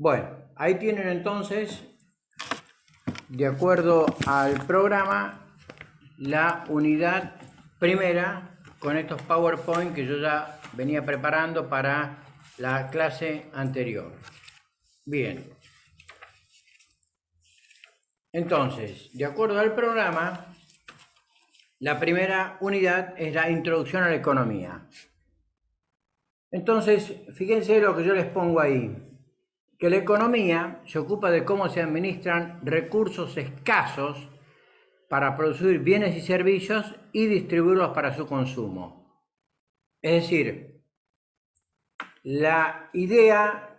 Bueno, ahí tienen entonces, de acuerdo al programa, la unidad primera con estos PowerPoint que yo ya venía preparando para la clase anterior. Bien. Entonces, de acuerdo al programa, la primera unidad es la introducción a la economía. Entonces, fíjense lo que yo les pongo ahí, que la economía se ocupa de cómo se administran recursos escasos para producir bienes y servicios y distribuirlos para su consumo. Es decir, la idea,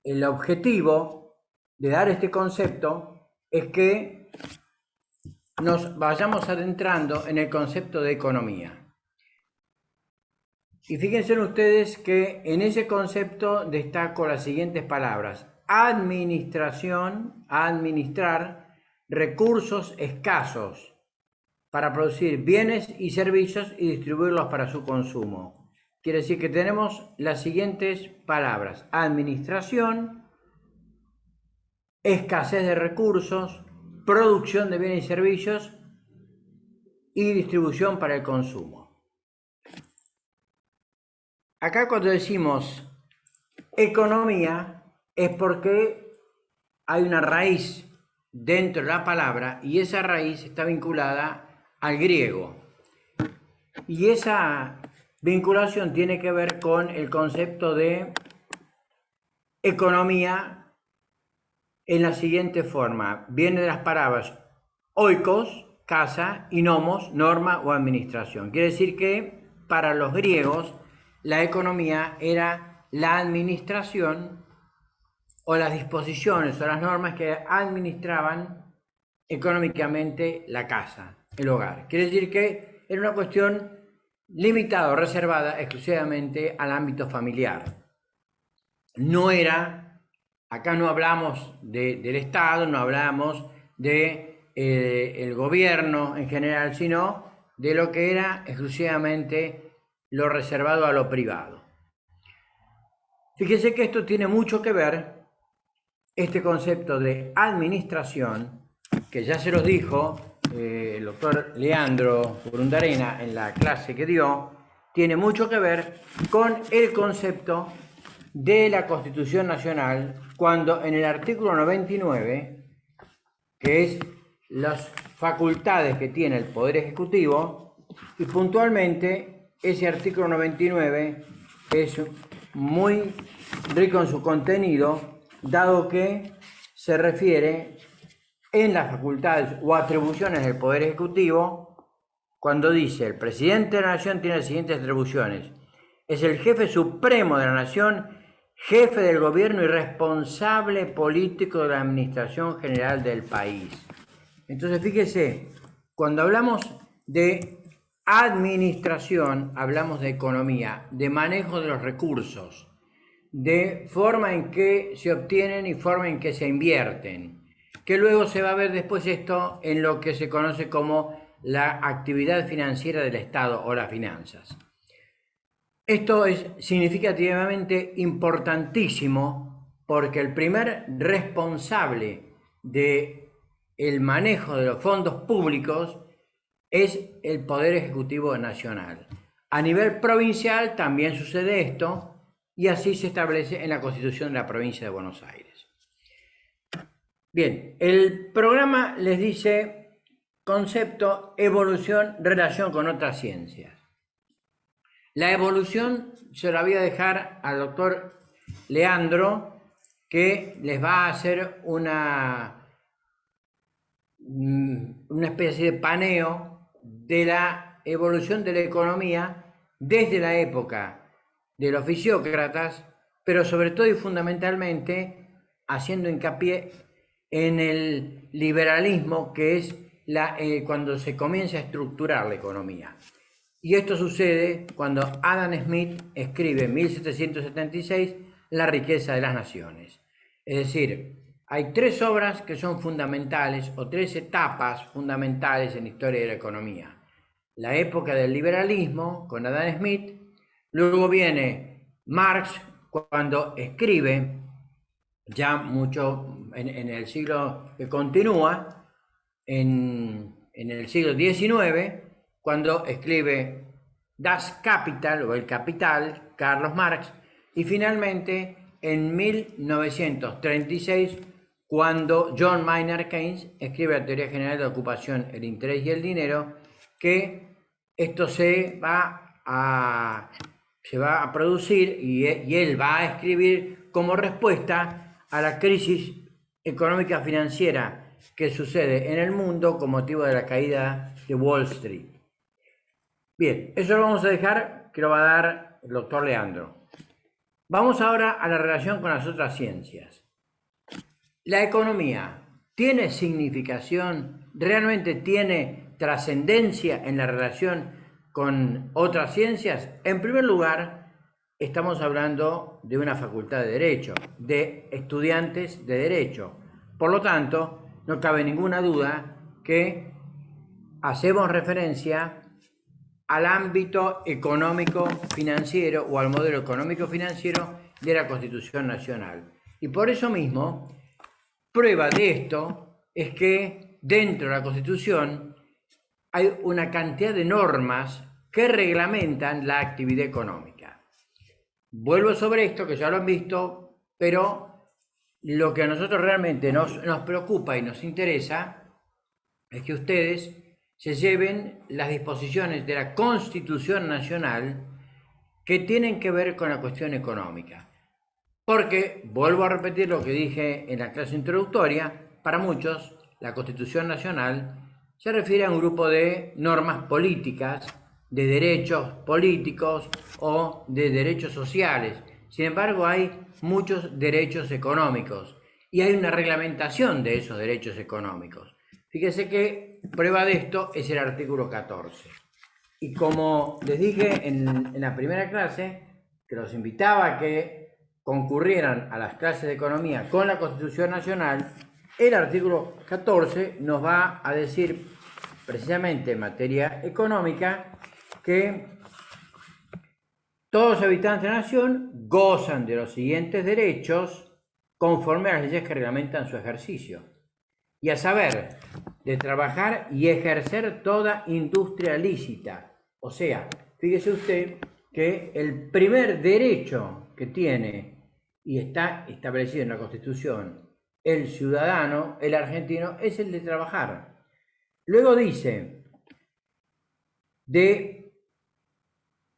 el objetivo de dar este concepto es que nos vayamos adentrando en el concepto de economía. Y fíjense ustedes que en ese concepto destaco las siguientes palabras: administración, administrar recursos escasos para producir bienes y servicios y distribuirlos para su consumo. Quiere decir que tenemos las siguientes palabras: administración, escasez de recursos, producción de bienes y servicios y distribución para el consumo. Acá cuando decimos economía es porque hay una raíz dentro de la palabra y esa raíz está vinculada al griego. Y esa vinculación tiene que ver con el concepto de economía en la siguiente forma. Viene de las palabras oikos, casa, y nomos, norma o administración. Quiere decir que para los griegos la economía era la administración o las disposiciones o las normas que administraban económicamente la casa, el hogar. Quiere decir que era una cuestión limitada o reservada exclusivamente al ámbito familiar. No era, acá no hablamos del Estado, no hablamos del gobierno en general, sino de lo que era exclusivamente lo reservado a lo privado. Fíjense que esto tiene mucho que ver, este concepto de administración, que ya se los dijo el doctor Leandro Burundarena en la clase que dio, tiene mucho que ver con el concepto de la Constitución Nacional, cuando en el artículo 99, que es las facultades que tiene el Poder Ejecutivo, y puntualmente ese artículo 99 es muy rico en su contenido, dado que se refiere en las facultades o atribuciones del Poder Ejecutivo, cuando dice: el presidente de la Nación tiene las siguientes atribuciones. Es el jefe supremo de la Nación, jefe del gobierno y responsable político de la administración general del país. Entonces, fíjese, cuando hablamos de administración, hablamos de economía, de manejo de los recursos, de forma en que se obtienen y forma en que se invierten, que luego se va a ver después esto en lo que se conoce como la actividad financiera del Estado o las finanzas. Esto es significativamente importantísimo porque el primer responsable del manejo de los fondos públicos es el Poder Ejecutivo Nacional. A nivel provincial también sucede esto, y así se establece en la Constitución de la Provincia de Buenos Aires. Bien, el programa les dice concepto, evolución, relación con otras ciencias. La evolución se la voy a dejar al doctor Leandro, que les va a hacer una especie de paneo de la evolución de la economía desde la época de los fisiócratas, pero sobre todo y fundamentalmente haciendo hincapié en el liberalismo, que es cuando se comienza a estructurar la economía. Y esto sucede cuando Adam Smith escribe en 1776 La riqueza de las naciones. Es decir, hay tres obras que son fundamentales, o tres etapas fundamentales en la historia de la economía. La época del liberalismo con Adam Smith, luego viene Marx cuando escribe, ya mucho en el siglo que continúa, en el siglo XIX, cuando escribe Das Kapital o El Capital, Carlos Marx, y finalmente en 1936, cuando John Maynard Keynes escribe la Teoría General de la Ocupación, el Interés y el Dinero, que esto se va a producir y él va a escribir como respuesta a la crisis económica financiera que sucede en el mundo con motivo de la caída de Wall Street. Bien, eso lo vamos a dejar, que lo va a dar el doctor Leandro. Vamos ahora a la relación con las otras ciencias. ¿La economía tiene significación, realmente tiene trascendencia en la relación con otras ciencias? En primer lugar, estamos hablando de una facultad de Derecho, de estudiantes de Derecho. Por lo tanto, no cabe ninguna duda que hacemos referencia al ámbito económico-financiero o al modelo económico-financiero de la Constitución Nacional. Y por eso mismo, prueba de esto es que dentro de la Constitución hay una cantidad de normas que reglamentan la actividad económica. Vuelvo sobre esto, que ya lo han visto, pero lo que a nosotros realmente nos preocupa y nos interesa es que ustedes se lleven las disposiciones de la Constitución Nacional que tienen que ver con la cuestión económica. Porque, vuelvo a repetir lo que dije en la clase introductoria, para muchos la Constitución Nacional se refiere a un grupo de normas políticas, de derechos políticos o de derechos sociales. Sin embargo, hay muchos derechos económicos y hay una reglamentación de esos derechos económicos. Fíjese que prueba de esto es el artículo 14. Y como les dije en la primera clase, que los invitaba a que concurrieran a las clases de economía con la Constitución Nacional, el artículo 14 nos va a decir precisamente en materia económica que todos los habitantes de la nación gozan de los siguientes derechos conforme a las leyes que reglamentan su ejercicio, y a saber, de trabajar y ejercer toda industria lícita. O sea, fíjese usted que el primer derecho que tiene y está establecido en la Constitución el ciudadano, el argentino, es el de trabajar. Luego dice de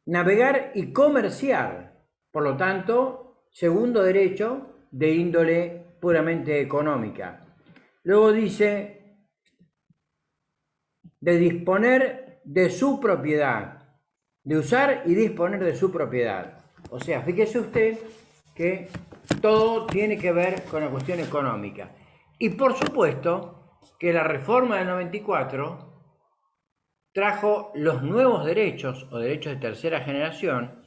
navegar y comerciar, por lo tanto, segundo derecho de índole puramente económica. Luego dice de disponer de su propiedad, de usar y disponer de su propiedad. O sea, fíjese usted que todo tiene que ver con la cuestión económica. Y por supuesto que la reforma del 94 trajo los nuevos derechos o derechos de tercera generación,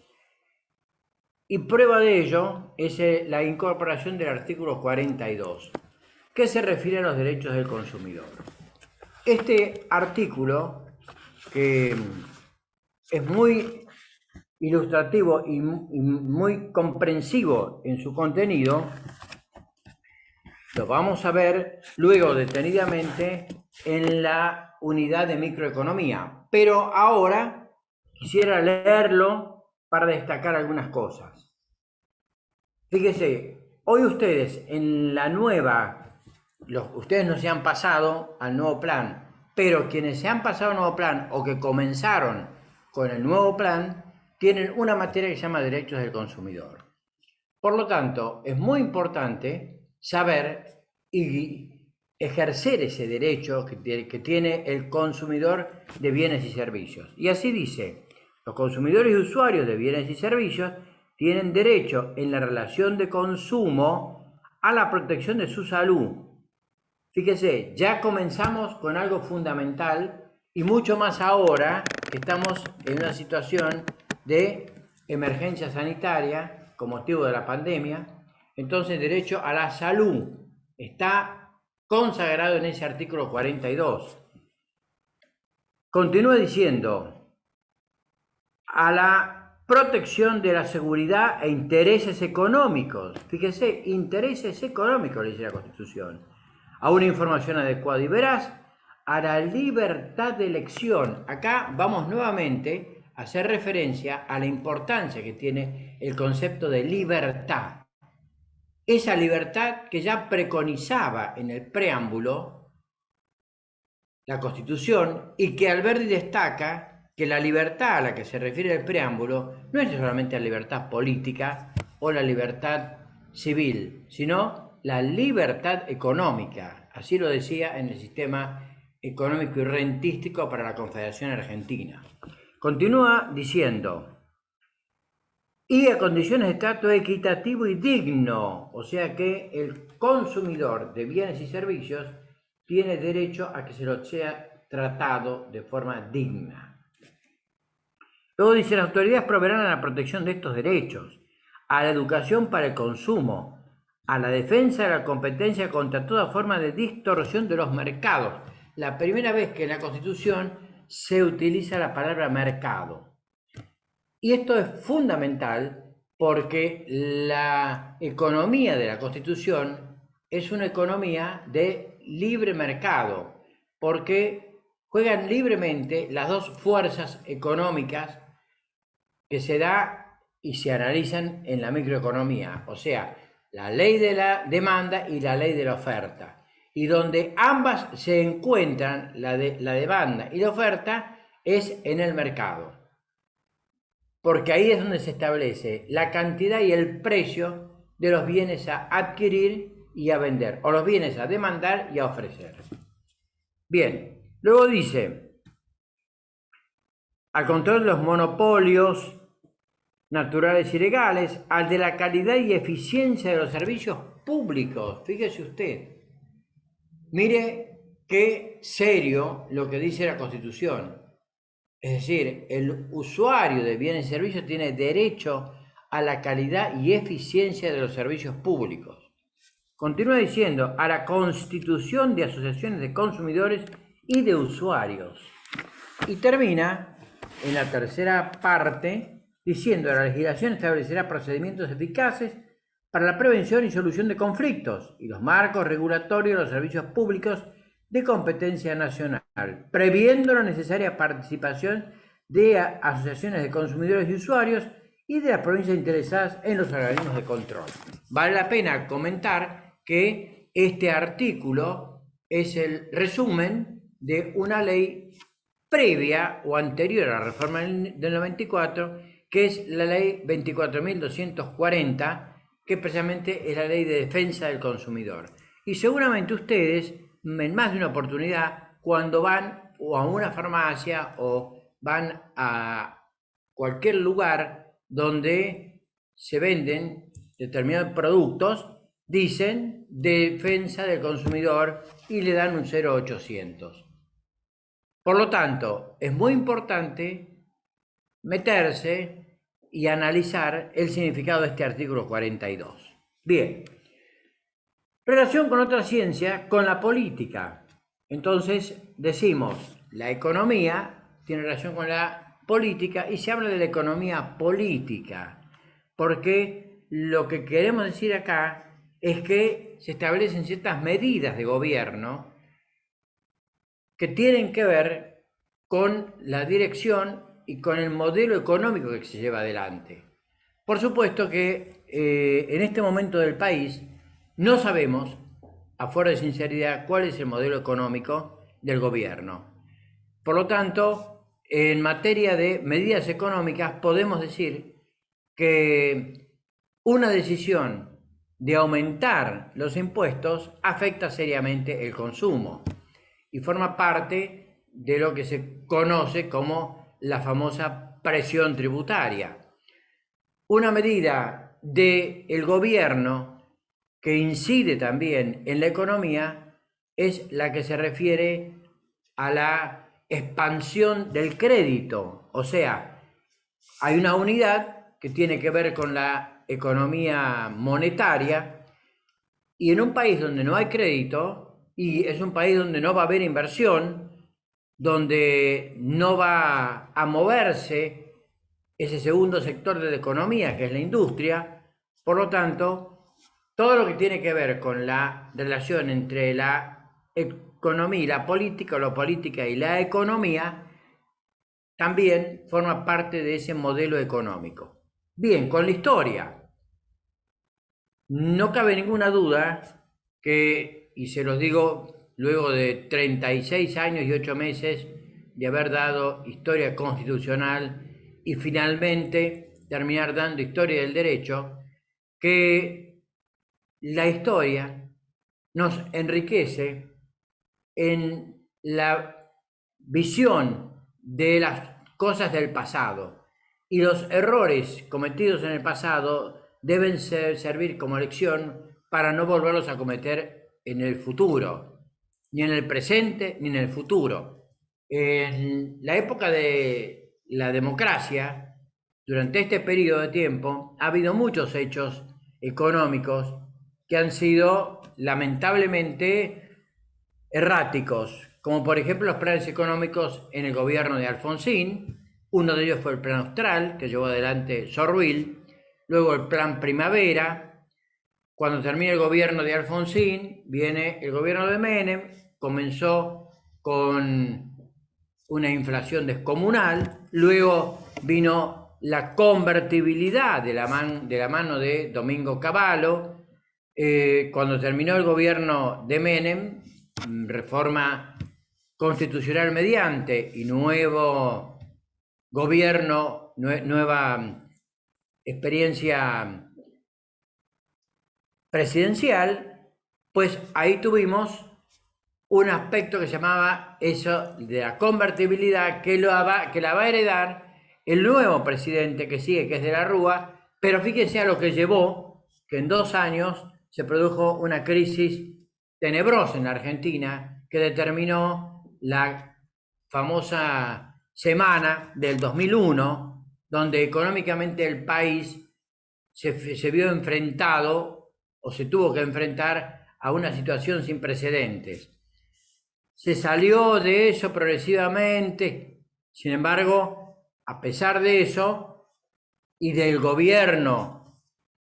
y prueba de ello es la incorporación del artículo 42, que se refiere a los derechos del consumidor. Este artículo, que es muy ilustrativo y muy comprensivo en su contenido, lo vamos a ver luego detenidamente en la unidad de microeconomía, pero ahora quisiera leerlo para destacar algunas cosas. Fíjese, hoy ustedes en la nueva, ustedes no se han pasado al nuevo plan, pero quienes se han pasado al nuevo plan o que comenzaron con el nuevo plan tienen una materia que se llama derechos del consumidor. Por lo tanto, es muy importante saber y ejercer ese derecho que tiene el consumidor de bienes y servicios. Y así dice, los consumidores y usuarios de bienes y servicios tienen derecho en la relación de consumo a la protección de su salud. Fíjese, ya comenzamos con algo fundamental y mucho más ahora que estamos en una situación de emergencia sanitaria con motivo de la pandemia. Entonces, el derecho a la salud está consagrado en ese artículo 42. Continúa diciendo, a la protección de la seguridad e intereses económicos. Fíjese, intereses económicos, le dice la Constitución. A una información adecuada y veraz, a la libertad de elección. Acá vamos nuevamente a hacer referencia a la importancia que tiene el concepto de libertad. Esa libertad que ya preconizaba en el preámbulo la Constitución y que Alberdi destaca que la libertad a la que se refiere el preámbulo no es solamente la libertad política o la libertad civil, sino la libertad económica. Así lo decía en el sistema económico y rentístico para la Confederación Argentina. Continúa diciendo, y a condiciones de trato equitativo y digno, o sea que el consumidor de bienes y servicios tiene derecho a que se lo sea tratado de forma digna. Luego dice, las autoridades proveerán a la protección de estos derechos, a la educación para el consumo, a la defensa de la competencia contra toda forma de distorsión de los mercados. La primera vez que en la Constitución se utiliza la palabra mercado. Y esto es fundamental porque la economía de la Constitución es una economía de libre mercado, porque juegan libremente las dos fuerzas económicas que se da y se analizan en la microeconomía, o sea, la ley de la demanda y la ley de la oferta. Y donde ambas se encuentran, la demanda y la oferta, es en el mercado. Porque ahí es donde se establece la cantidad y el precio de los bienes a adquirir y a vender, o los bienes a demandar y a ofrecer. Bien, luego dice, al control de los monopolios naturales y legales, al de la calidad y eficiencia de los servicios públicos. Fíjese usted, mire qué serio lo que dice la Constitución. Es decir, el usuario de bienes y servicios tiene derecho a la calidad y eficiencia de los servicios públicos. Continúa diciendo, a la constitución de asociaciones de consumidores y de usuarios. Y termina en la tercera parte diciendo, la legislación establecerá procedimientos eficaces para la prevención y solución de conflictos y los marcos regulatorios de los servicios públicos de competencia nacional, previendo la necesaria participación de asociaciones de consumidores y usuarios y de las provincias interesadas en los organismos de control. Vale la pena comentar que este artículo es el resumen de una ley previa o anterior a la reforma del 94, que es la ley 24.240, que precisamente es la ley de defensa del consumidor. Y seguramente ustedes, en más de una oportunidad, cuando van o a una farmacia o van a cualquier lugar donde se venden determinados productos, dicen defensa del consumidor y le dan un 0800. Por lo tanto, es muy importante meterse y analizar el significado de este artículo 42. Bien, relación con otra ciencia, con la política. Entonces decimos, la economía tiene relación con la política y se habla de la economía política, porque lo que queremos decir acá es que se establecen ciertas medidas de gobierno que tienen que ver con la dirección y con el modelo económico que se lleva adelante. Por supuesto que en este momento del país no sabemos, afuera de sinceridad, cuál es el modelo económico del gobierno. Por lo tanto, en materia de medidas económicas podemos decir que una decisión de aumentar los impuestos afecta seriamente el consumo y forma parte de lo que se conoce como la famosa presión tributaria. Una medida del gobierno que incide también en la economía es la que se refiere a la expansión del crédito. O sea, hay una unidad que tiene que ver con la economía monetaria y en un país donde no hay crédito, y es un país donde no va a haber inversión, donde no va a moverse ese segundo sector de la economía, que es la industria. Por lo tanto, todo lo que tiene que ver con la relación entre la economía y la política, o la política y la economía, también forma parte de ese modelo económico. Bien, con la historia, no cabe ninguna duda que, y se los digo luego de 36 años y 8 meses de haber dado historia constitucional y finalmente terminar dando historia del derecho, que la historia nos enriquece en la visión de las cosas del pasado, y los errores cometidos en el pasado deben servir como lección para no volverlos a cometer en el futuro, ni en el presente ni en el futuro. En la época de la democracia, durante este periodo de tiempo, ha habido muchos hechos económicos que han sido lamentablemente erráticos, como por ejemplo los planes económicos en el gobierno de Alfonsín. Uno de ellos fue el Plan Austral, que llevó adelante Zorril, luego el Plan Primavera. Cuando termina el gobierno de Alfonsín, viene el gobierno de Menem, comenzó con una inflación descomunal, luego vino la convertibilidad de la mano de Domingo Cavallo. Cuando terminó el gobierno de Menem, reforma constitucional mediante y nuevo gobierno, nueva experiencia presidencial, pues ahí tuvimos un aspecto que se llamaba eso de la convertibilidad, que la va a heredar el nuevo presidente que sigue, que es de la Rúa. Pero fíjense a lo que llevó, que en 2 años se produjo una crisis tenebrosa en la Argentina, que determinó la famosa semana del 2001, donde económicamente el país se vio enfrentado, o se tuvo que enfrentar a una situación sin precedentes. Se salió de eso progresivamente. Sin embargo, a pesar de eso y del gobierno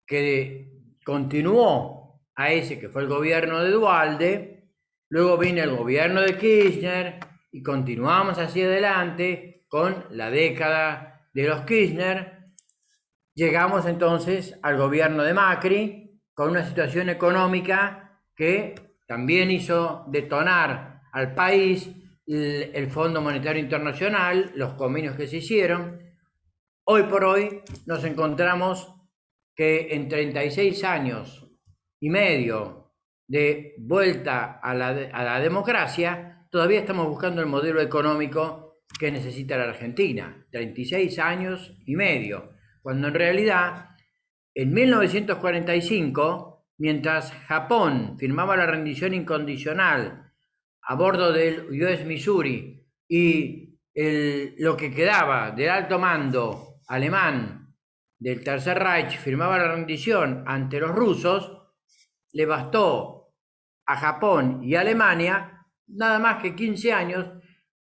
que continuó a ese que fue el gobierno de Duhalde, luego vino el gobierno de Kirchner y continuamos hacia adelante con la década de los Kirchner. Llegamos entonces al gobierno de Macri con una situación económica que también hizo detonar al país, el Fondo Monetario Internacional, los convenios que se hicieron. Hoy por hoy nos encontramos que en 36 años y medio de vuelta a la democracia, todavía estamos buscando el modelo económico que necesita la Argentina. 36 años y medio, cuando en realidad en 1945, mientras Japón firmaba la rendición incondicional a bordo del USS Missouri y lo que quedaba del alto mando alemán del Tercer Reich firmaba la rendición ante los rusos, le bastó a Japón y a Alemania nada más que 15 años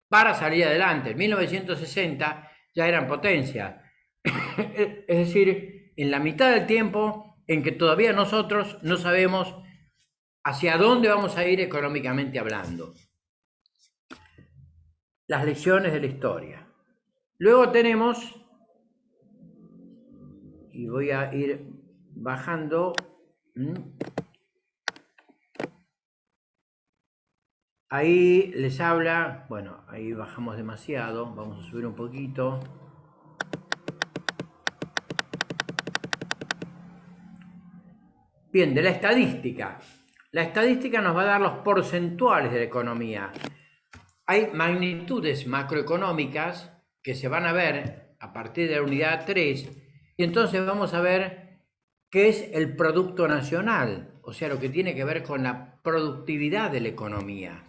para salir adelante. En 1960 ya eran potencia. Es decir, en la mitad del tiempo en que todavía nosotros no sabemos hacia dónde vamos a ir económicamente hablando. Las lecciones de la historia. Luego tenemos, y voy a ir bajando, ahí les habla, bueno, ahí bajamos demasiado, vamos a subir un poquito. Bien, de la estadística. La estadística nos va a dar los porcentuales de la economía. Hay magnitudes macroeconómicas que se van a ver a partir de la unidad 3, y entonces vamos a ver qué es el Producto Nacional, o sea, lo que tiene que ver con la productividad de la economía.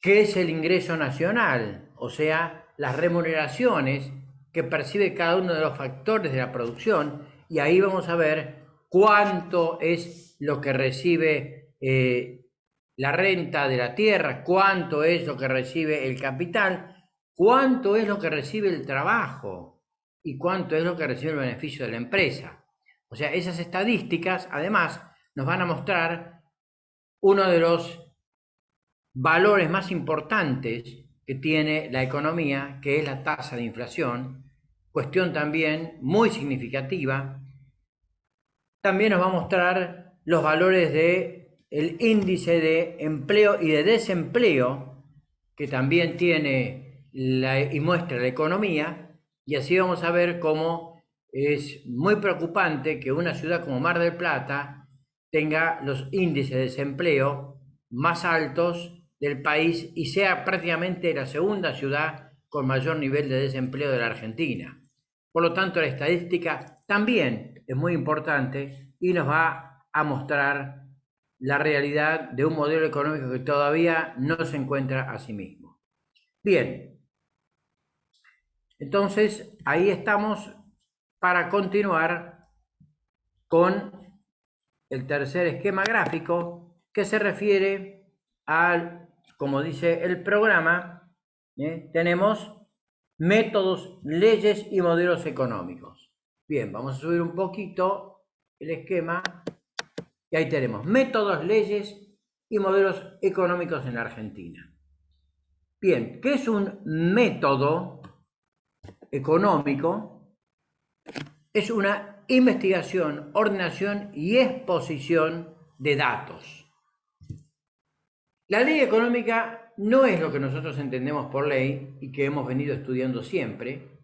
¿Qué es el ingreso nacional? O sea, las remuneraciones que percibe cada uno de los factores de la producción, y ahí vamos a ver cuánto es lo que recibe la renta de la tierra, cuánto es lo que recibe el capital, cuánto es lo que recibe el trabajo. y cuánto es lo que recibe el beneficio de la empresa. O sea, esas estadísticas además nos van a mostrar uno de los valores más importantes que tiene la economía, que es la tasa de inflación, cuestión también muy significativa. También nos va a mostrar los valores del índice de empleo y de desempleo, que también tiene y muestra la economía, y así vamos a ver cómo es muy preocupante que una ciudad como Mar del Plata tenga los índices de desempleo más altos del país y sea prácticamente la segunda ciudad con mayor nivel de desempleo de la Argentina. Por lo tanto, la estadística también es muy importante y nos va a mostrar la realidad de un modelo económico que todavía no se encuentra a sí mismo. Bien, entonces ahí estamos para continuar con el tercer esquema gráfico que se refiere al, como dice el programa, tenemos métodos, leyes y modelos económicos. Bien, vamos a subir un poquito el esquema y ahí tenemos métodos, leyes y modelos económicos en la Argentina. Bien, ¿qué es un método económico? Es una investigación, ordenación y exposición de datos. La ley económica no es lo que nosotros entendemos por ley y que hemos venido estudiando siempre.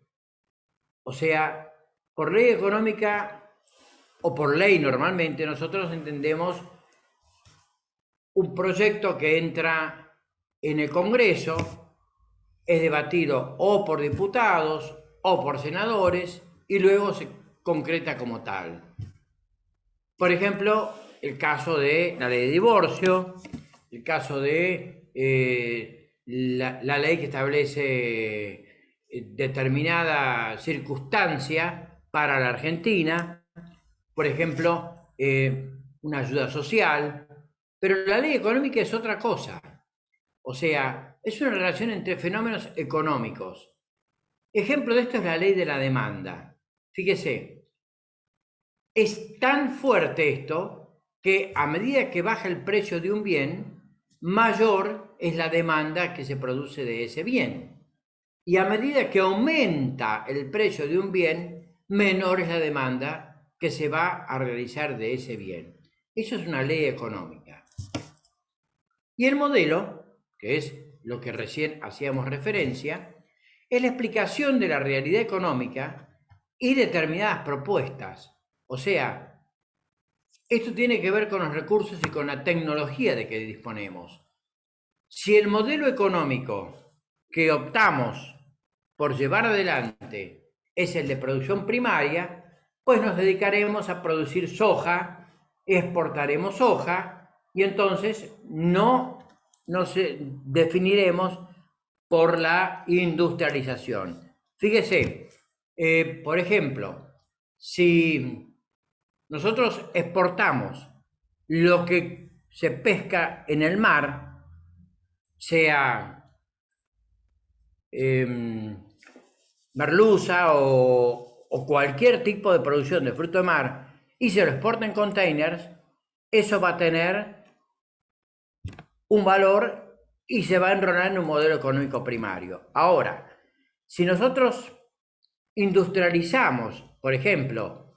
O sea, por ley económica o por ley normalmente nosotros entendemos un proyecto que entra en el Congreso, es debatido o por diputados o por senadores y luego se concreta como tal. Por ejemplo, el caso de la ley de divorcio, el caso de la ley que establece determinada circunstancia para la Argentina, por ejemplo, una ayuda social, pero la ley económica es otra cosa. O sea, es una relación entre fenómenos económicos. Ejemplo de esto es la ley de la demanda. Fíjese, es tan fuerte esto que a medida que baja el precio de un bien, mayor es la demanda que se produce de ese bien. Y a medida que aumenta el precio de un bien, menor es la demanda que se va a realizar de ese bien. Eso es una ley económica. Y el modelo, que es lo que recién hacíamos referencia, es la explicación de la realidad económica y determinadas propuestas. O sea, esto tiene que ver con los recursos y con la tecnología de que disponemos. Si el modelo económico que optamos por llevar adelante es el de producción primaria, pues nos dedicaremos a producir soja, exportaremos soja y entonces no nos definiremos por la industrialización. Fíjese, por ejemplo, si nosotros exportamos lo que se pesca en el mar, sea merluza o cualquier tipo de producción de fruto de mar, y se lo exporta en containers, eso va a tener un valor y se va a enrolar en un modelo económico primario. Ahora, si nosotros industrializamos, por ejemplo,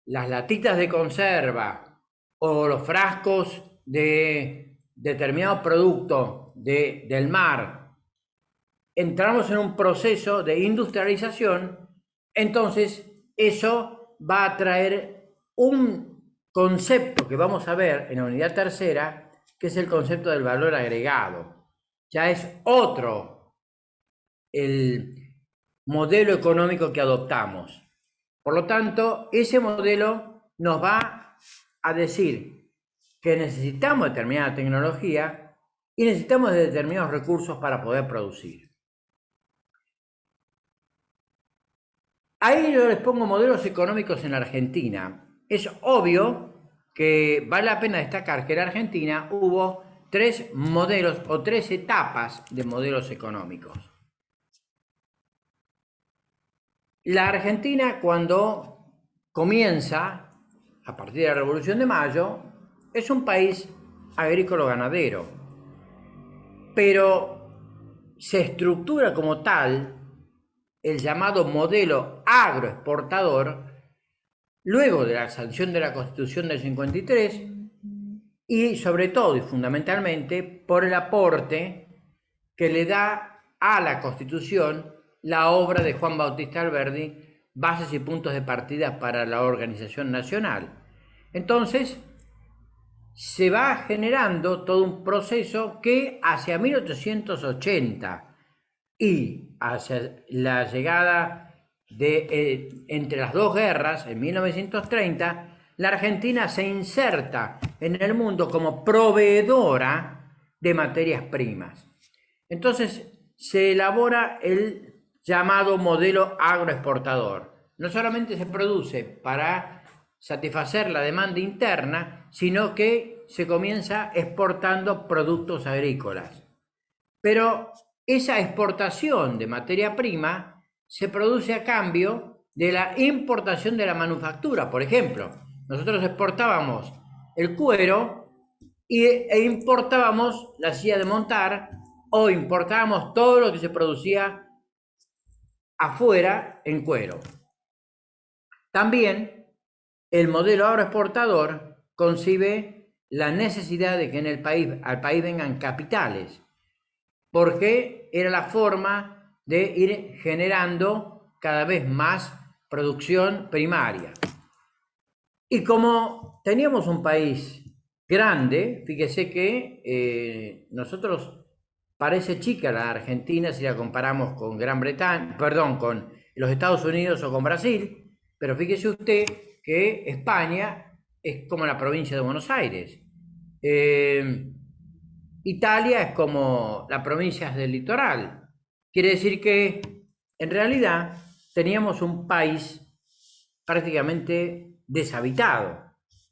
las latitas de conserva o los frascos de determinado producto del mar, entramos en un proceso de industrialización, entonces eso va a traer un concepto que vamos a ver en la unidad tercera, que es el concepto del valor agregado. Ya es otro el modelo económico que adoptamos. Por lo tanto, ese modelo nos va a decir que necesitamos determinada tecnología y necesitamos de determinados recursos para poder producir. Ahí yo les pongo modelos económicos en la Argentina. Es obvio que vale la pena destacar que en la Argentina hubo 3 modelos o 3 etapas de modelos económicos. La Argentina, cuando comienza, a partir de la Revolución de Mayo, es un país agrícola-ganadero, pero se estructura como tal el llamado modelo agroexportador luego de la sanción de la Constitución del 53 y sobre todo y fundamentalmente por el aporte que le da a la Constitución la obra de Juan Bautista Alberdi, Bases y puntos de partida para la organización nacional. Entonces, se va generando todo un proceso que hacia 1880 y hacia la llegada de entre las dos guerras, en 1930, la Argentina se inserta en el mundo como proveedora de materias primas. Entonces se elabora el llamado modelo agroexportador. No solamente se produce para satisfacer la demanda interna, sino que se comienza exportando productos agrícolas. Pero esa exportación de materia prima se produce a cambio de la importación de la manufactura. Por ejemplo, nosotros exportábamos el cuero e importábamos la silla de montar o importábamos todo lo que se producía afuera en cuero. También el modelo agroexportador concibe la necesidad de que al país vengan capitales, porque era la forma de ir generando cada vez más producción primaria. Y como teníamos un país grande, fíjese que nosotros parece chica la Argentina si la comparamos con Gran Bretaña, perdón, con los Estados Unidos o con Brasil, pero fíjese usted que España es como la provincia de Buenos Aires. Italia es como las provincias del litoral. Quiere decir que en realidad teníamos un país prácticamente deshabitado.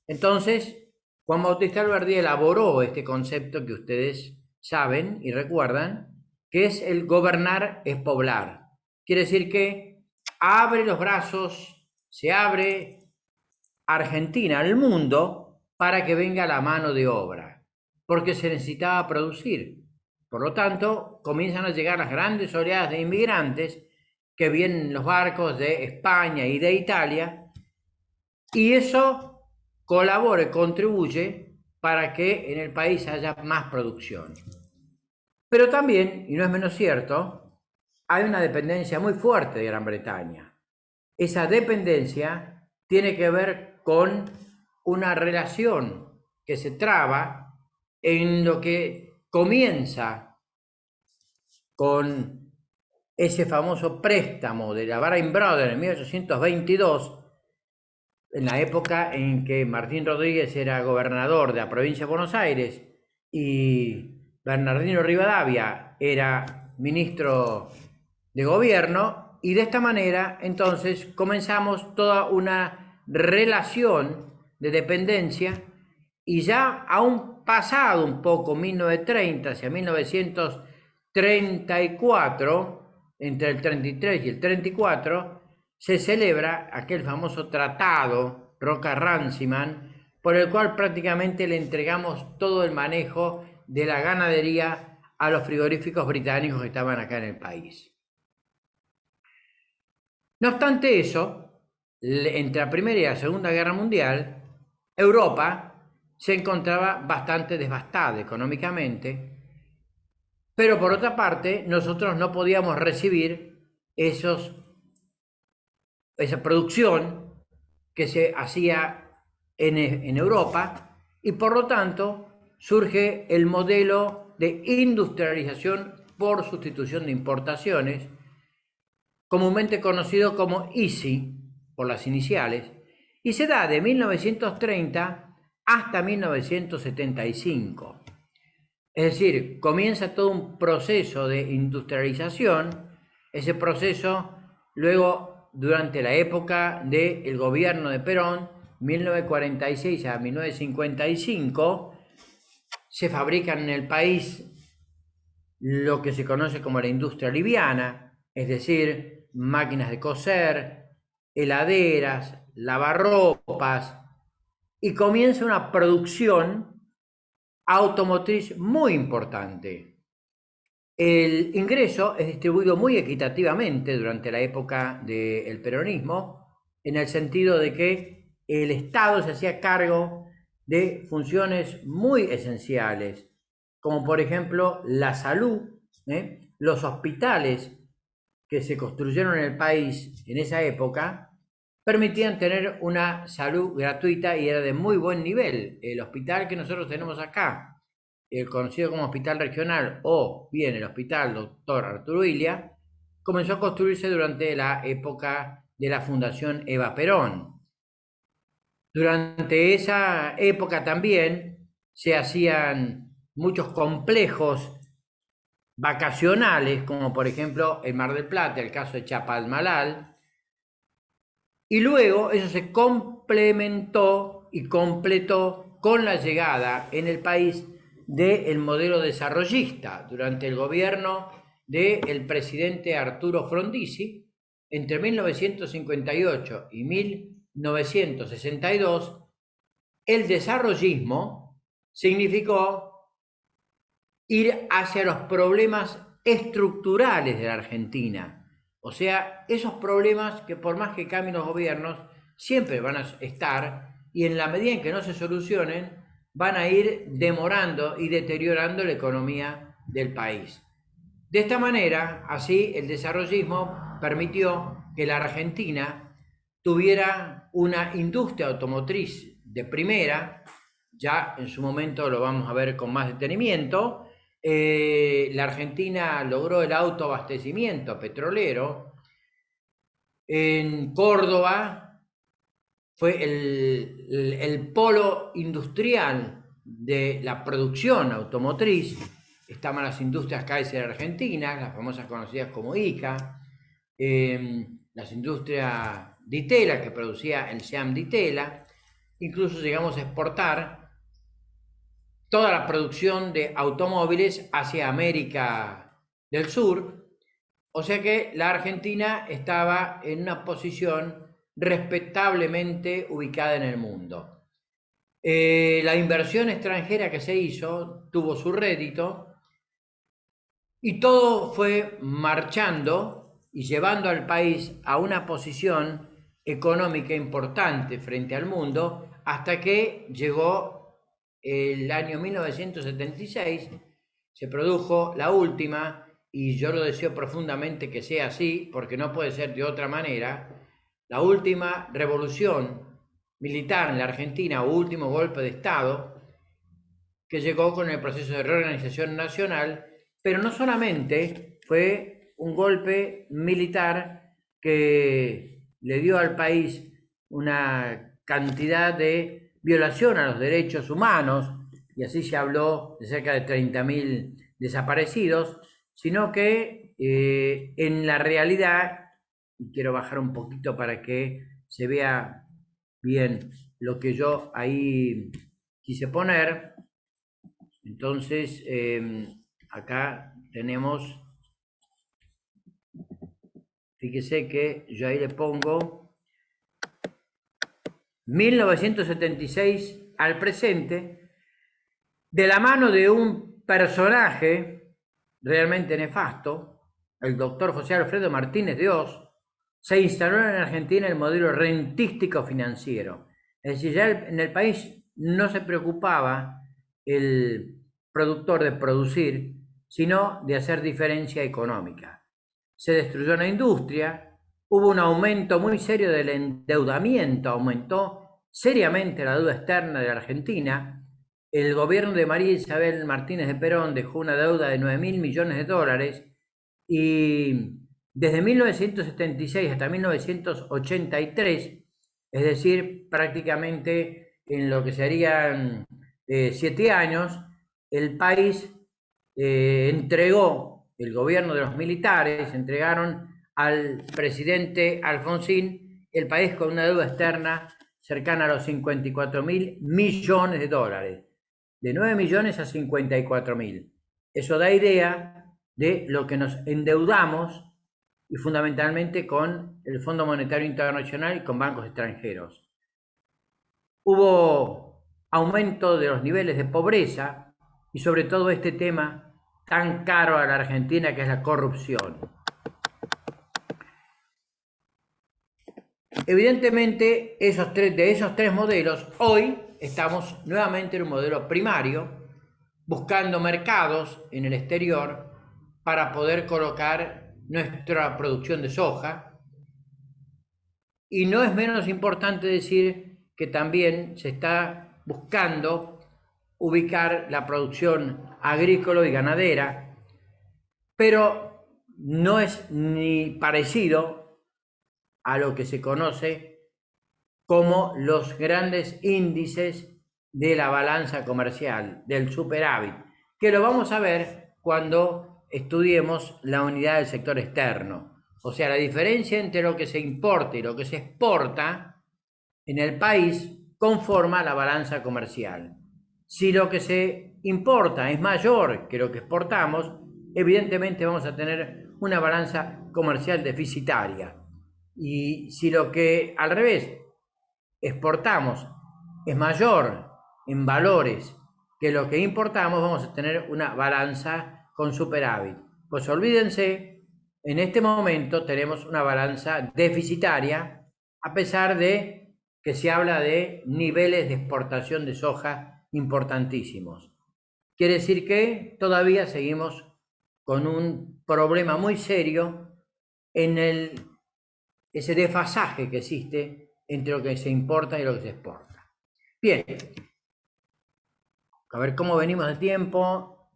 Entonces, Juan Bautista Alberdi elaboró este concepto que ustedes saben y recuerdan, que es el gobernar es poblar. Quiere decir que abre los brazos, se abre Argentina al mundo para que venga la mano de obra, porque se necesitaba producir. Por lo tanto, comienzan a llegar las grandes oleadas de inmigrantes que vienen en los barcos de España y de Italia, y eso colabora y contribuye para que en el país haya más producción. Pero también, y no es menos cierto, hay una dependencia muy fuerte de Gran Bretaña. Esa dependencia tiene que ver con una relación que se traba en lo que comienza con ese famoso préstamo de la Baring Brothers en 1822, en la época en que Martín Rodríguez era gobernador de la provincia de Buenos Aires y Bernardino Rivadavia era ministro de gobierno, y de esta manera entonces comenzamos toda una relación de dependencia, y ya aún pasado un poco 1930 hacia 1934, entre el 33 y el 34, se celebra aquel famoso tratado Roca-Runciman, por el cual prácticamente le entregamos todo el manejo de la ganadería a los frigoríficos británicos que estaban acá en el país. No obstante eso, entre la Primera y la Segunda Guerra Mundial, Europa se encontraba bastante devastada económicamente, pero por otra parte nosotros no podíamos recibir esa producción que se hacía en Europa, y por lo tanto surge el modelo de industrialización por sustitución de importaciones, comúnmente conocido como ISI por las iniciales, y se da de 1930 hasta 1975. Es decir, comienza todo un proceso de industrialización. Ese proceso luego, durante la época del gobierno de Perón, 1946 a 1955, se fabrican en el país lo que se conoce como la industria liviana, es decir, máquinas de coser, heladeras, lavarropas, y comienza una producción automotriz muy importante. El ingreso es distribuido muy equitativamente durante la época del peronismo, en el sentido de que el Estado se hacía cargo de funciones muy esenciales, como por ejemplo la salud, los hospitales que se construyeron en el país en esa época permitían tener una salud gratuita y era de muy buen nivel. El hospital que nosotros tenemos acá, el conocido como Hospital Regional o bien el Hospital Dr. Arturo Illia, comenzó a construirse durante la época de la Fundación Eva Perón. Durante esa época también se hacían muchos complejos vacacionales, como por ejemplo el Mar del Plata, el caso de Chapalmalal, y luego eso se complementó y completó con la llegada en el país del modelo desarrollista durante el gobierno del presidente Arturo Frondizi entre 1958 y 1962. El desarrollismo significó ir hacia los problemas estructurales de la Argentina. O sea, esos problemas que por más que cambien los gobiernos, siempre van a estar y en la medida en que no se solucionen, van a ir demorando y deteriorando la economía del país. De esta manera, así, el desarrollismo permitió que la Argentina tuviera una industria automotriz de primera, ya en su momento lo vamos a ver con más detenimiento. La Argentina logró el autoabastecimiento petrolero. En Córdoba fue el polo industrial de la producción automotriz. Estaban las industrias Kaiser argentinas, las famosas conocidas como ICA, las industrias Ditela, que producía el SEAM Ditela. Incluso llegamos a exportar toda la producción de automóviles hacia América del Sur, o sea que la Argentina estaba en una posición respetablemente ubicada en el mundo. La inversión extranjera que se hizo tuvo su rédito y todo fue marchando y llevando al país a una posición económica importante frente al mundo hasta que llegó el año 1976, se produjo la última, y yo lo deseo profundamente que sea así, porque no puede ser de otra manera, la última revolución militar en la Argentina o último golpe de Estado que llegó con el proceso de reorganización nacional, pero no solamente fue un golpe militar que le dio al país una cantidad de violación a los derechos humanos, y así se habló de cerca de 30.000 desaparecidos, sino que en la realidad, y quiero bajar un poquito para que se vea bien lo que yo ahí quise poner. Entonces, acá tenemos, fíjese que yo ahí le pongo 1976 al presente, de la mano de un personaje realmente nefasto, el doctor José Alfredo Martínez de Oz, se instaló en Argentina el modelo rentístico financiero. Es decir, ya en el país no se preocupaba el productor de producir, sino de hacer diferencia económica. Se destruyó la industria, hubo un aumento muy serio del endeudamiento, aumentó seriamente la deuda externa de la Argentina. El gobierno de María Isabel Martínez de Perón dejó una deuda de 9.000 millones de dólares y desde 1976 hasta 1983, es decir, prácticamente en lo que serían 7 años, el país entregó, el gobierno de los militares entregaron al presidente Alfonsín el país con una deuda externa cercana a los 54.000 millones de dólares, de 9 millones a 54.000. Eso da idea de lo que nos endeudamos y fundamentalmente con el Fondo Monetario Internacional y con bancos extranjeros. Hubo aumento de los niveles de pobreza y sobre todo este tema tan caro a la Argentina que es la corrupción. Evidentemente, de esos tres modelos, hoy estamos nuevamente en un modelo primario, buscando mercados en el exterior para poder colocar nuestra producción de soja. Y no es menos importante decir que también se está buscando ubicar la producción agrícola y ganadera, pero no es ni parecido a lo que se conoce como los grandes índices de la balanza comercial, del superávit, que lo vamos a ver cuando estudiemos la unidad del sector externo. O sea, la diferencia entre lo que se importa y lo que se exporta en el país conforma la balanza comercial. Si lo que se importa es mayor que lo que exportamos, evidentemente vamos a tener una balanza comercial deficitaria. Y si lo que al revés exportamos es mayor en valores que lo que importamos, vamos a tener una balanza con superávit. Pues olvídense, en este momento tenemos una balanza deficitaria, a pesar de que se habla de niveles de exportación de soja importantísimos. Quiere decir que todavía seguimos con un problema muy serio en ese desfasaje que existe entre lo que se importa y lo que se exporta. Bien, a ver cómo venimos de tiempo.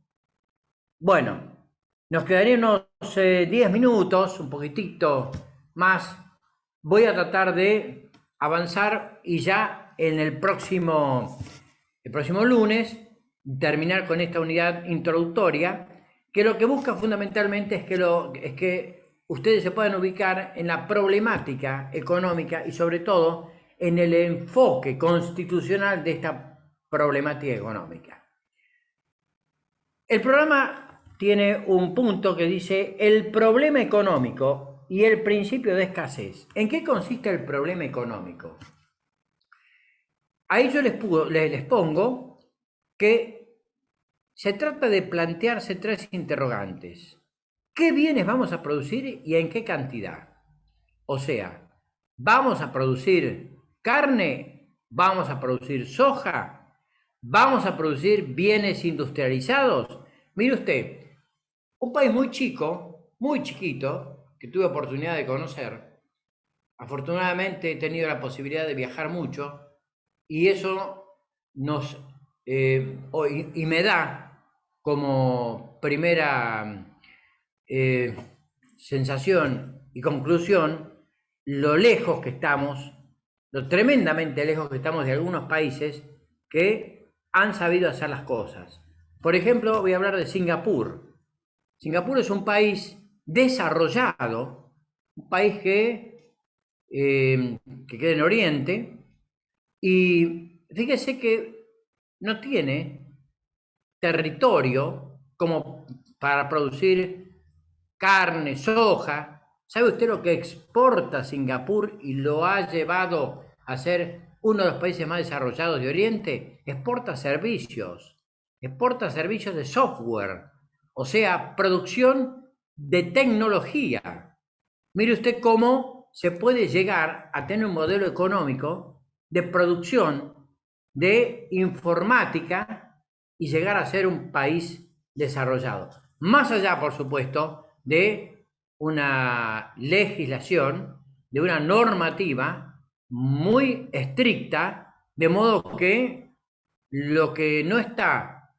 Bueno, nos quedarían unos 10 minutos, un poquitito más. Voy a tratar de avanzar y ya en el próximo lunes terminar con esta unidad introductoria, que lo que busca fundamentalmente es que ustedes se puedan ubicar en la problemática económica y sobre todo en el enfoque constitucional de esta problemática económica. El programa tiene un punto que dice el problema económico y el principio de escasez. ¿En qué consiste el problema económico? Ahí yo les pongo que se trata de plantearse tres interrogantes. ¿Qué bienes vamos a producir y en qué cantidad? O sea, ¿vamos a producir carne? ¿Vamos a producir soja? ¿Vamos a producir bienes industrializados? Mire usted, un país muy chico, muy chiquito, que tuve oportunidad de conocer, afortunadamente he tenido la posibilidad de viajar mucho y eso nos y me da como primera sensación y conclusión lo lejos que estamos, lo tremendamente lejos que estamos de algunos países que han sabido hacer las cosas. Por ejemplo, voy a hablar de Singapur. Singapur es un país desarrollado, un país que queda en Oriente, y fíjese que no tiene territorio como para producir carne, soja. ¿Sabe usted lo que exporta Singapur y lo ha llevado a ser uno de los países más desarrollados de Oriente? Exporta servicios de software, o sea, producción de tecnología. Mire usted cómo se puede llegar a tener un modelo económico de producción de informática y llegar a ser un país desarrollado. Más allá, por supuesto, de una legislación, de una normativa muy estricta, de modo que lo que no está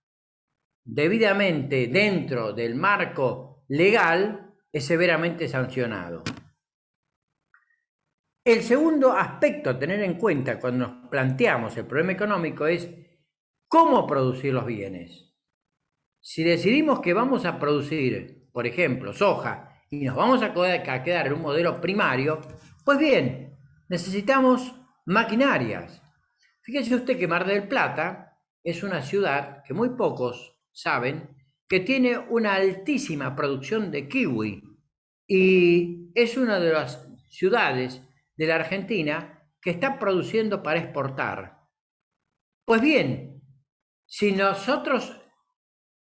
debidamente dentro del marco legal es severamente sancionado. El segundo aspecto a tener en cuenta cuando nos planteamos el problema económico es cómo producir los bienes. Si decidimos que vamos a producir, por ejemplo, soja y nos vamos a quedar en un modelo primario, pues bien, necesitamos maquinarias. Fíjese usted que Mar del Plata es una ciudad que muy pocos saben que tiene una altísima producción de kiwi. y es una de las ciudades de la Argentina que está produciendo para exportar. Pues bien, si nosotros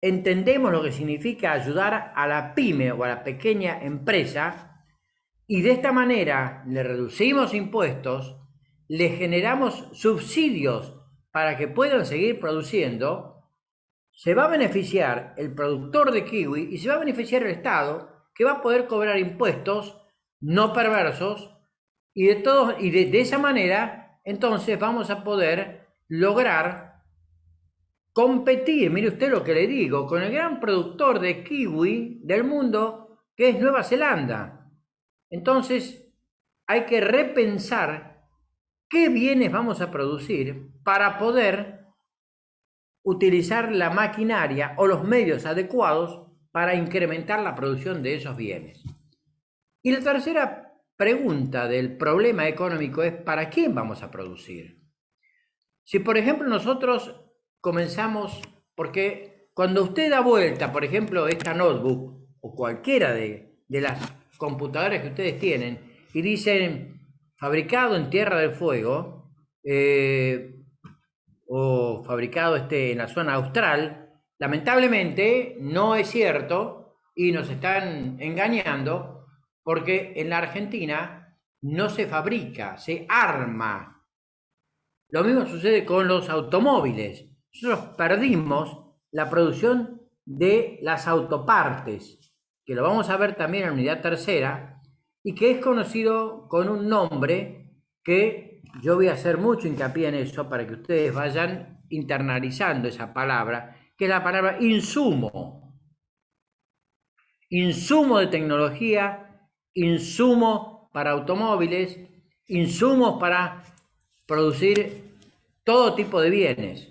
entendemos lo que significa ayudar a la pyme o a la pequeña empresa y de esta manera le reducimos impuestos, le generamos subsidios para que puedan seguir produciendo, se va a beneficiar el productor de kiwi y se va a beneficiar el Estado, que va a poder cobrar impuestos no perversos y de esa manera entonces vamos a poder lograr competir, mire usted lo que le digo, con el gran productor de kiwi del mundo, que es Nueva Zelanda. Entonces, hay que repensar qué bienes vamos a producir para poder utilizar la maquinaria o los medios adecuados para incrementar la producción de esos bienes. Y la tercera pregunta del problema económico es: ¿para quién vamos a producir? Si, por ejemplo, nosotros comenzamos, porque cuando usted da vuelta, por ejemplo, esta notebook o cualquiera de las computadoras que ustedes tienen y dicen fabricado en Tierra del Fuego o fabricado en la zona austral, lamentablemente no es cierto y nos están engañando, porque en la Argentina no se fabrica, se arma. Lo mismo sucede con los automóviles. Nosotros perdimos la producción de las autopartes, que lo vamos a ver también en la unidad tercera, y que es conocido con un nombre que yo voy a hacer mucho hincapié en eso para que ustedes vayan internalizando esa palabra, que es la palabra insumo. Insumo de tecnología, insumo para automóviles, insumos para producir todo tipo de bienes.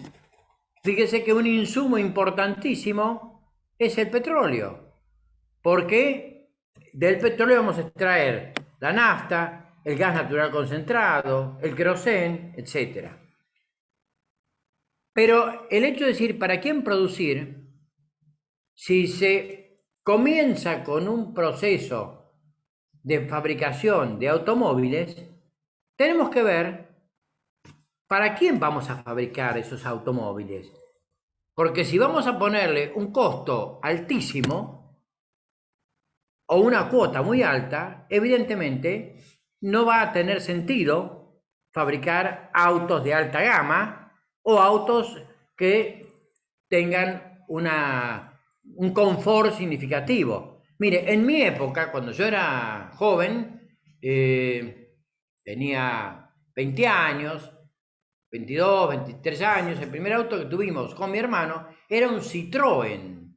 Fíjese que un insumo importantísimo es el petróleo, porque del petróleo vamos a extraer la nafta, el gas natural concentrado, el querosén, etc. Pero el hecho de decir para quién producir, si se comienza con un proceso de fabricación de automóviles, tenemos que ver para quién vamos a fabricar esos automóviles. Porque si vamos a ponerle un costo altísimo o una cuota muy alta, evidentemente no va a tener sentido fabricar autos de alta gama o autos que tengan un confort significativo. Mire, en mi época, cuando yo era joven, tenía 20 años, 22, 23 años, el primer auto que tuvimos con mi hermano era un Citroën.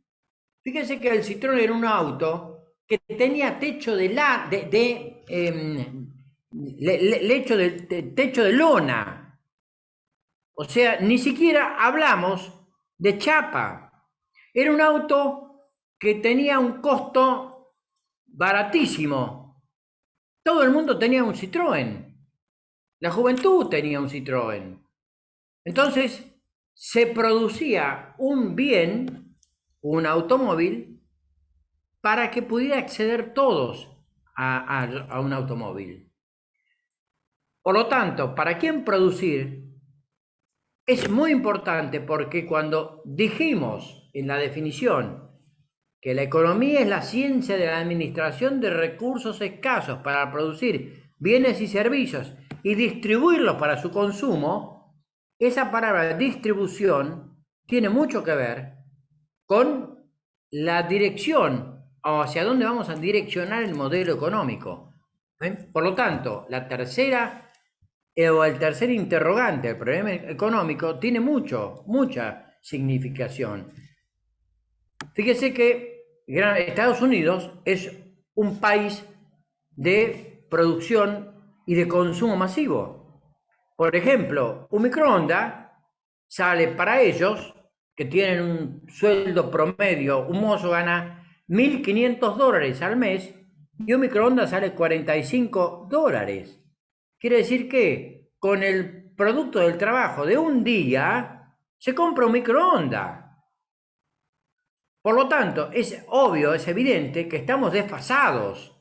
Fíjense que el Citroën era un auto que tenía techo techo de lona. O sea, ni siquiera hablamos de chapa. Era un auto que tenía un costo baratísimo. Todo el mundo tenía un Citroën. La juventud tenía un Citroën. Entonces, se producía un bien, un automóvil, para que pudiera acceder todos a un automóvil. Por lo tanto, ¿para quién producir? Es muy importante, porque cuando dijimos en la definición que la economía es la ciencia de la administración de recursos escasos para producir bienes y servicios y distribuirlos para su consumo, esa palabra distribución tiene mucho que ver con la dirección o hacia dónde vamos a direccionar el modelo económico. Por lo tanto, la tercera o el tercer interrogante, el problema económico, tiene mucha significación. Fíjese que Estados Unidos es un país de producción y de consumo masivo. Por ejemplo, un microondas sale para ellos, que tienen un sueldo promedio, un mozo gana $1.500 al mes y un microondas sale $45. Quiere decir que con el producto del trabajo de un día se compra un microondas. Por lo tanto, es obvio, es evidente que estamos desfasados.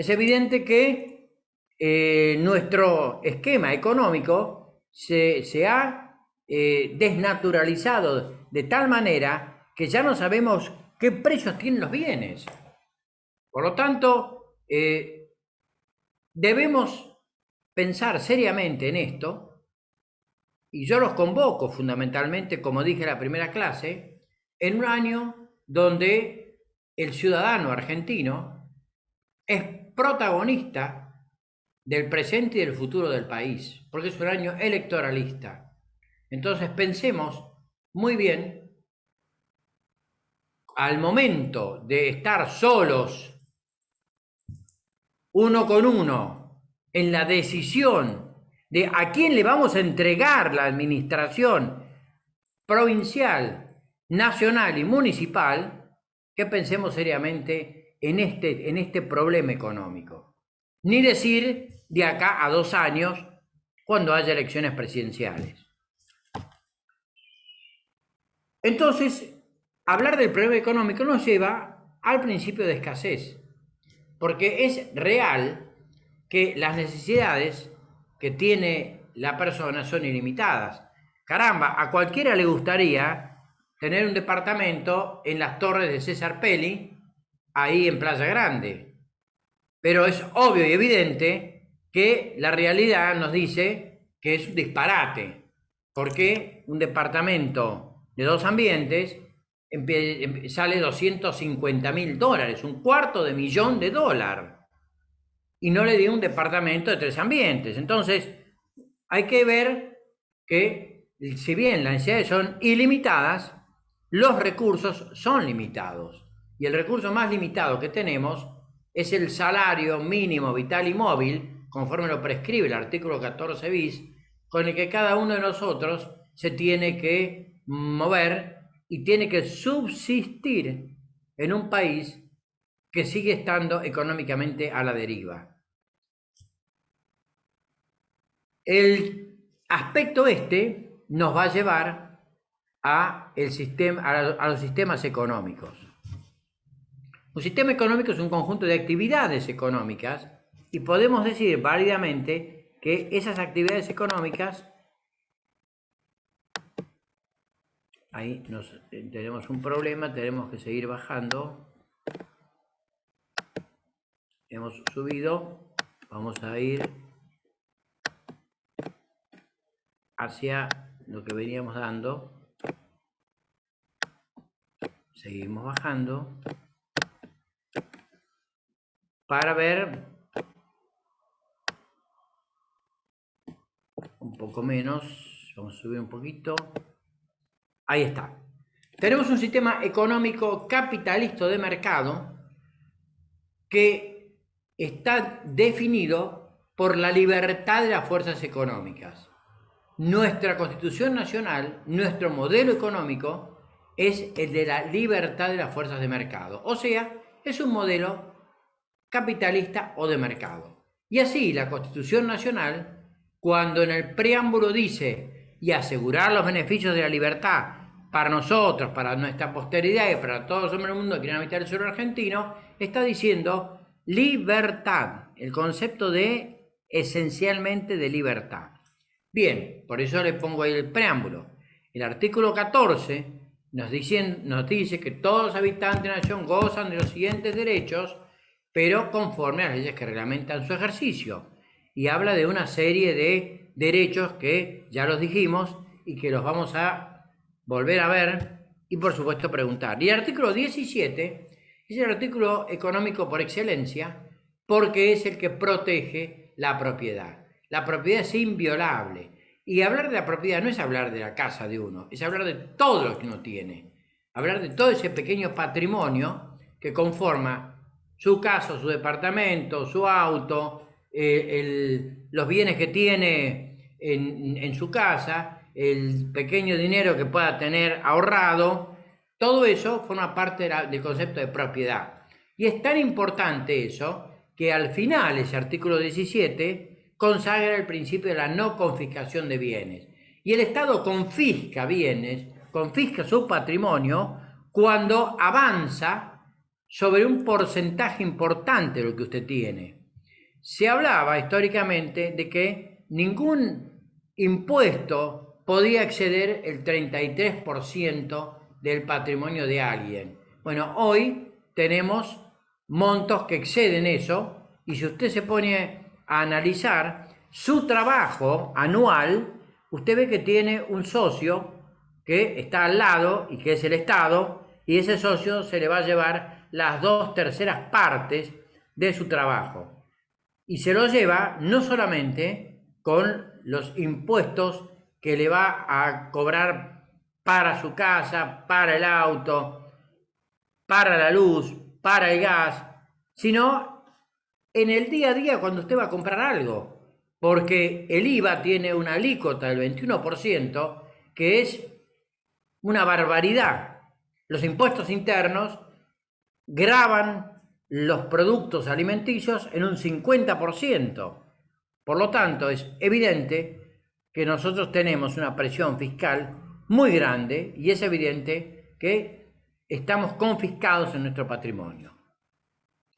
Es evidente que nuestro esquema económico se ha desnaturalizado de tal manera que ya no sabemos qué precios tienen los bienes. Por lo tanto, debemos pensar seriamente en esto, y yo los convoco fundamentalmente, como dije en la primera clase, en un año donde el ciudadano argentino es protagonista del presente y del futuro del país, porque es un año electoralista. Entonces pensemos muy bien, al momento de estar solos, uno con uno, en la decisión de a quién le vamos a entregar la administración provincial, nacional y municipal, que pensemos seriamente en este problema económico. Ni decir de acá a 2 años, cuando haya elecciones presidenciales. Entonces, hablar del problema económico nos lleva al principio de escasez, porque es real que las necesidades que tiene la persona son ilimitadas. Caramba, a cualquiera le gustaría tener un departamento en las torres de César Pelli, ahí en Playa Grande. Pero es obvio y evidente que la realidad nos dice que es un disparate, porque un departamento de 2 ambientes sale $250.000, $250.000, y no le dio un departamento de 3 ambientes. Entonces, hay que ver que, si bien las necesidades son ilimitadas, los recursos son limitados. Y el recurso más limitado que tenemos es el salario mínimo vital y móvil, conforme lo prescribe el artículo 14 bis, con el que cada uno de nosotros se tiene que mover y tiene que subsistir en un país que sigue estando económicamente a la deriva. El aspecto nos va a llevar a los sistemas económicos. Un sistema económico es un conjunto de actividades económicas, y podemos decir válidamente que esas actividades económicas, ahí tenemos un problema, tenemos que seguir bajando. Hemos subido, vamos a ir hacia lo que veníamos dando. Seguimos bajando para ver un poco menos. Vamos a subir un poquito. Ahí está. Tenemos un sistema económico capitalista de mercado que está definido por la libertad de las fuerzas económicas. Nuestra Constitución Nacional, nuestro modelo económico, es el de la libertad de las fuerzas de mercado. O sea, es un modelo capitalista o de mercado. Y así la Constitución Nacional, cuando en el preámbulo dice y asegurar los beneficios de la libertad para nosotros, para nuestra posteridad y para todos los hombres del mundo que quieren habitar el suelo argentino, está diciendo libertad, el concepto de esencialmente de libertad. Bien, por eso le pongo ahí el preámbulo. El artículo 14 nos dice que todos los habitantes de la nación gozan de los siguientes derechos, pero conforme a las leyes que reglamentan su ejercicio. Y habla de una serie de derechos que ya los dijimos y que los vamos a volver a ver y por supuesto preguntar. Y el artículo 17 es el artículo económico por excelencia, porque es el que protege la propiedad. La propiedad es inviolable. Y hablar de la propiedad no es hablar de la casa de uno, es hablar de todo lo que uno tiene. Hablar de todo ese pequeño patrimonio que conforma su casa, su departamento, su auto, los bienes que tiene en su casa, el pequeño dinero que pueda tener ahorrado. Todo eso forma parte del concepto de propiedad. Y es tan importante eso que al final ese artículo 17 consagra el principio de la no confiscación de bienes. Y el Estado confisca bienes, confisca su patrimonio cuando avanza sobre un porcentaje importante de lo que usted tiene. Se hablaba históricamente de que ningún impuesto podía exceder el 33% del patrimonio de alguien. Bueno, hoy tenemos montos que exceden eso, y si usted se pone a analizar su trabajo anual, usted ve que tiene un socio que está al lado y que es el Estado, y ese socio se le va a llevar las 2/3 partes de su trabajo. Y se lo lleva no solamente con los impuestos que le va a cobrar para su casa, para el auto, para la luz, para el gas, sino en el día a día cuando usted va a comprar algo, porque el IVA tiene una alícuota del 21%, que es una barbaridad. Los impuestos internos gravan los productos alimenticios en un 50%. Por lo tanto, es evidente que nosotros tenemos una presión fiscal muy grande, y es evidente que estamos confiscados en nuestro patrimonio.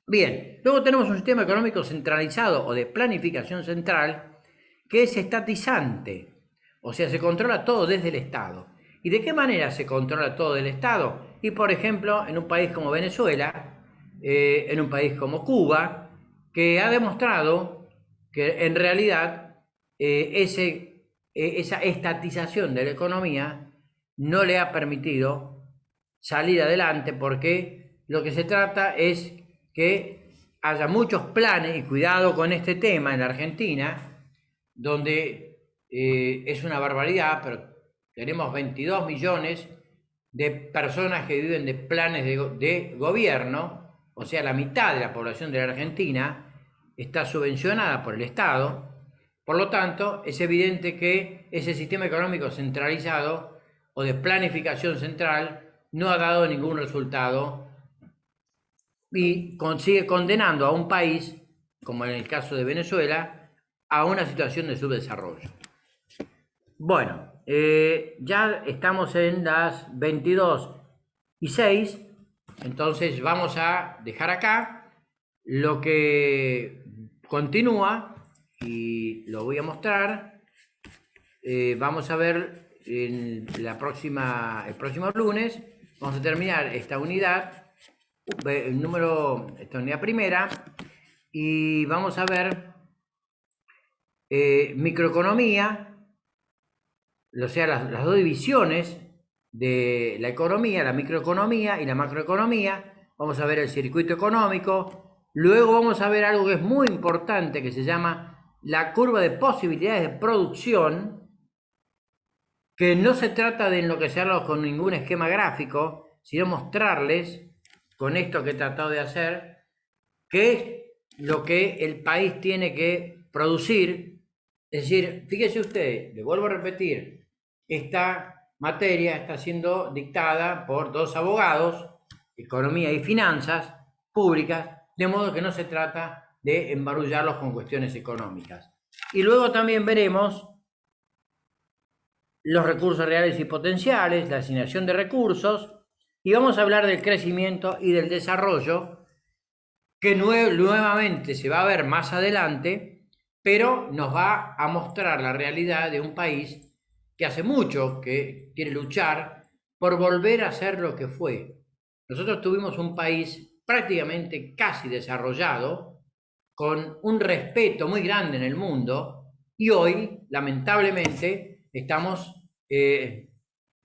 Bien, luego tenemos un sistema económico centralizado o de planificación central que es estatizante, o sea, se controla todo desde el Estado. ¿Y de qué manera se controla todo del Estado? Y por ejemplo, en un país como Venezuela, en un país como Cuba, que ha demostrado que en realidad esa estatización de la economía no le ha permitido salir adelante, porque lo que se trata es que haya muchos planes, y cuidado con este tema en la Argentina, donde es una barbaridad, pero tenemos 22 millones de personas que viven de planes de gobierno, o sea, la mitad de la población de la Argentina está subvencionada por el Estado. Por lo tanto, es evidente que ese sistema económico centralizado o de planificación central no ha dado ningún resultado, y sigue condenando a un país, como en el caso de Venezuela, a una situación de subdesarrollo. Bueno, ya estamos en las 22:06, entonces vamos a dejar acá lo que continúa y lo voy a mostrar. Vamos a ver en el próximo lunes, vamos a terminar esta unidad, esta unidad primera, y vamos a ver microeconomía, o sea, las dos divisiones de la economía, la microeconomía y la macroeconomía. Vamos a ver el circuito económico. Luego vamos a ver algo que es muy importante, que se llama la curva de posibilidades de producción, que no se trata de enloquecerlos con ningún esquema gráfico, sino mostrarles, con esto que he tratado de hacer, qué es lo que el país tiene que producir. Es decir, fíjese usted, le vuelvo a repetir, esta materia está siendo dictada por dos abogados, economía y finanzas públicas, de modo que no se trata de embarullarlos con cuestiones económicas. Y luego también veremos los recursos reales y potenciales, la asignación de recursos, y vamos a hablar del crecimiento y del desarrollo, que nuevamente se va a ver más adelante, pero nos va a mostrar la realidad de un país que hace mucho que quiere luchar por volver a ser lo que fue. Nosotros tuvimos un país prácticamente casi desarrollado, con un respeto muy grande en el mundo, y hoy, lamentablemente, estamos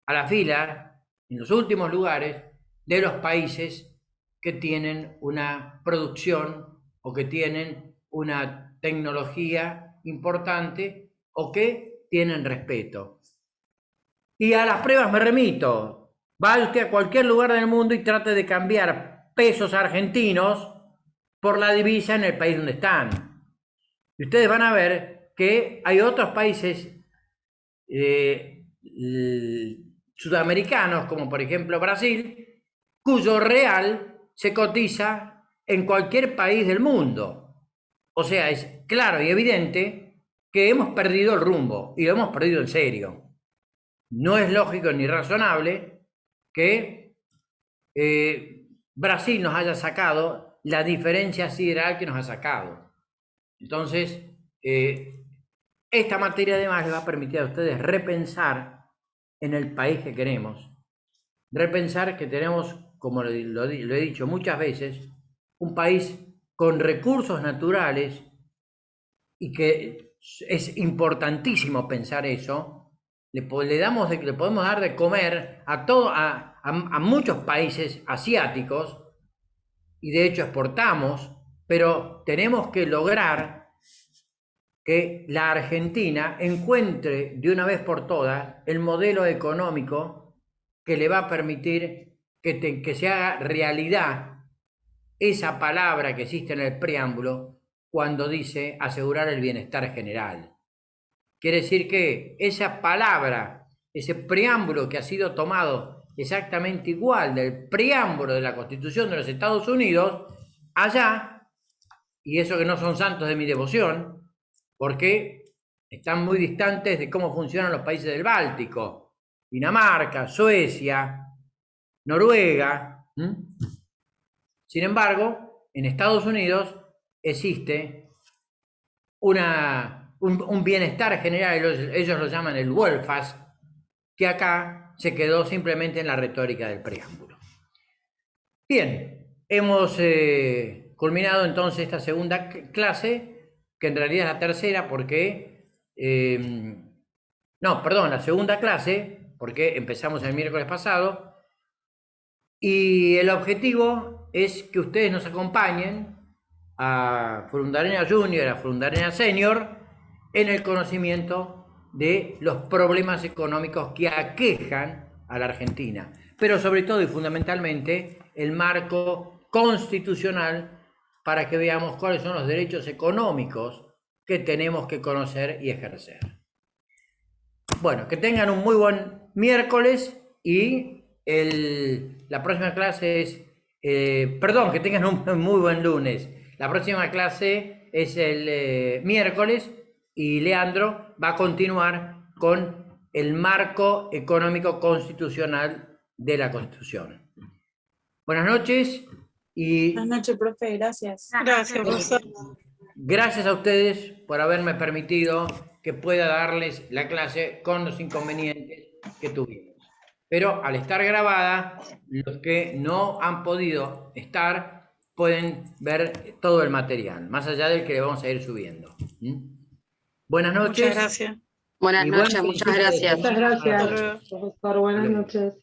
a la fila, en los últimos lugares, de los países que tienen una producción o que tienen una tecnología importante o que tienen respeto. Y a las pruebas me remito. Vaya usted a cualquier lugar del mundo y trate de cambiar pesos argentinos por la divisa en el país donde están. Y ustedes van a ver que hay otros países sudamericanos, como por ejemplo Brasil, cuyo real se cotiza en cualquier país del mundo. O sea, es claro y evidente que hemos perdido el rumbo, y lo hemos perdido en serio. No es lógico ni razonable que Brasil nos haya sacado la diferencia sideral que nos ha sacado. Entonces, esta materia además les va a permitir a ustedes repensar en el país que queremos, repensar que tenemos, como lo he dicho muchas veces, un país con recursos naturales y que es importantísimo pensar eso. Le podemos dar de comer a muchos países asiáticos y de hecho exportamos, pero tenemos que lograr que la Argentina encuentre de una vez por todas el modelo económico que le va a permitir que se haga realidad esa palabra que existe en el preámbulo cuando dice asegurar el bienestar general. Quiere decir que esa palabra, ese preámbulo que ha sido tomado exactamente igual del preámbulo de la Constitución de los Estados Unidos, allá, y eso que no son santos de mi devoción, porque están muy distantes de cómo funcionan los países del Báltico, Dinamarca, Suecia, Noruega. Sin embargo, en Estados Unidos existe un bienestar general, ellos lo llaman el welfare, que acá se quedó simplemente en la retórica del preámbulo. Bien, hemos culminado entonces esta segunda clase, que en realidad es la tercera porque... la segunda clase, porque empezamos el miércoles pasado, y el objetivo es que ustedes nos acompañen a Frundarena Junior, a Frundarena Senior, en el conocimiento de los problemas económicos que aquejan a la Argentina, pero sobre todo y fundamentalmente el marco constitucional para que veamos cuáles son los derechos económicos que tenemos que conocer y ejercer. Bueno, que tengan un muy buen miércoles y la próxima clase es, que tengan un muy buen lunes. La próxima clase es el miércoles y Leandro va a continuar con el marco económico constitucional de la Constitución. Buenas noches y... Buenas noches, profe, gracias. Gracias, profesor. Gracias a ustedes por haberme permitido que pueda darles la clase con los inconvenientes que tuvimos. Pero al estar grabada, los que no han podido estar pueden ver todo el material, más allá del que le vamos a ir subiendo. Buenas noches. Muchas gracias. Buenas noches, muchas gracias. Muchas gracias, profesor. Buenas noches.